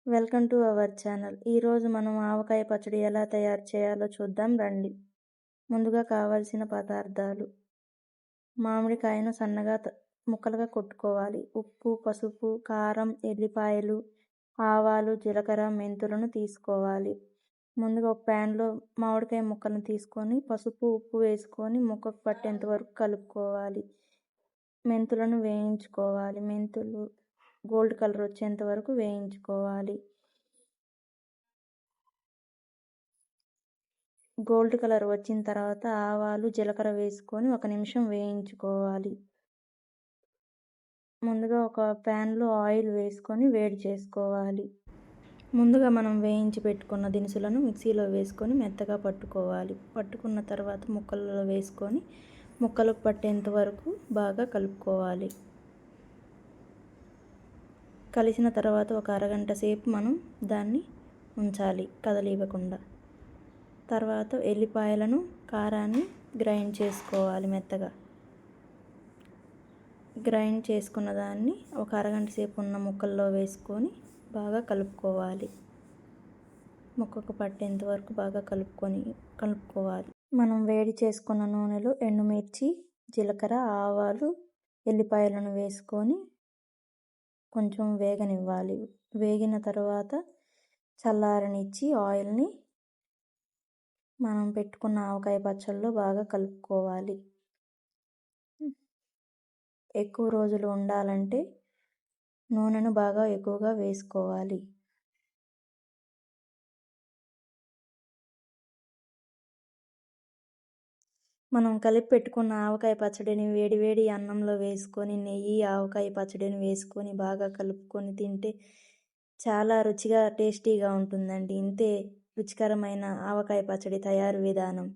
Welcome to our channel. ఈరోజు మనం ఆవకాయ పచ్చడి ఎలా తయారు చేయాలో చూద్దాం రండి. ముందుగా కావాల్సిన పదార్థాలు: మామిడికాయను సన్నగా ముక్కలుగా కొట్టుకోవాలి. ఉప్పు, పసుపు, కారం, ఎల్లిపాయలు, ఆవాలు, జీలకర్ర, మెంతులను తీసుకోవాలి. ముందుగా ఒక ప్యాన్లో మామిడికాయ ముక్కలను తీసుకొని పసుపు, ఉప్పు వేసుకొని ముక్కకు పట్టేంత వరకు కలుపుకోవాలి. మెంతులను వేయించుకోవాలి. మెంతులు గోల్డ్ కలర్ వచ్చేంత వరకు వేయించుకోవాలి. గోల్డ్ కలర్ వచ్చిన తర్వాత ఆవాలు, జీలకర్ర వేసుకొని 1 నిమిషం వేయించుకోవాలి. ముందుగా ఒక ప్యాన్లో ఆయిల్ వేసుకొని వేడి చేసుకోవాలి. ముందుగా మనం వేయించి పెట్టుకున్న దినుసులను మిక్సీలో వేసుకొని మెత్తగా పట్టుకోవాలి. పట్టుకున్న తర్వాత ముక్కలలో వేసుకొని ముక్కలకు పట్టేంత వరకు బాగా కలుపుకోవాలి. కలిసిన తర్వాత ఒక అరగంట సేపు మనం దాన్ని ఉంచాలి కదలివ్వకుండా. తర్వాత ఎల్లిపాయలను, కారాన్ని గ్రైండ్ చేసుకోవాలి మెత్తగా. గ్రైండ్ చేసుకున్న దాన్ని ఒక అరగంట సేపు ఉన్న ముక్కల్లో వేసుకొని బాగా కలుపుకోవాలి. ముక్కకు పట్టేంత వరకు బాగా కలుపుకోవాలి. మనం వేడి చేసుకున్న నూనెలో ఎండుమిర్చి, జీలకర్ర, ఆవాలు, ఎల్లిపాయలను వేసుకొని కొంచెం వేగనివ్వాలి. వేగిన తర్వాత చల్లారనిచ్చి ఆయిల్ని మనం పెట్టుకున్న ఆవకాయ పచ్చళ్ళలో బాగా కలుపుకోవాలి. ఎక్కువ రోజులు ఉండాలంటే నూనెను బాగా ఎక్కువగా వేసుకోవాలి. మనం కలిపి పెట్టుకున్న ఆవకాయ పచ్చడిని వేడివేడి అన్నంలో వేసుకొని నెయ్యి, ఆవకాయ పచ్చడిని వేసుకొని బాగా కలుపుకొని తింటే చాలా రుచిగా టేస్టీగా ఉంటుందండి. ఇంతే రుచికరమైన ఆవకాయ పచ్చడి తయారు విధానం.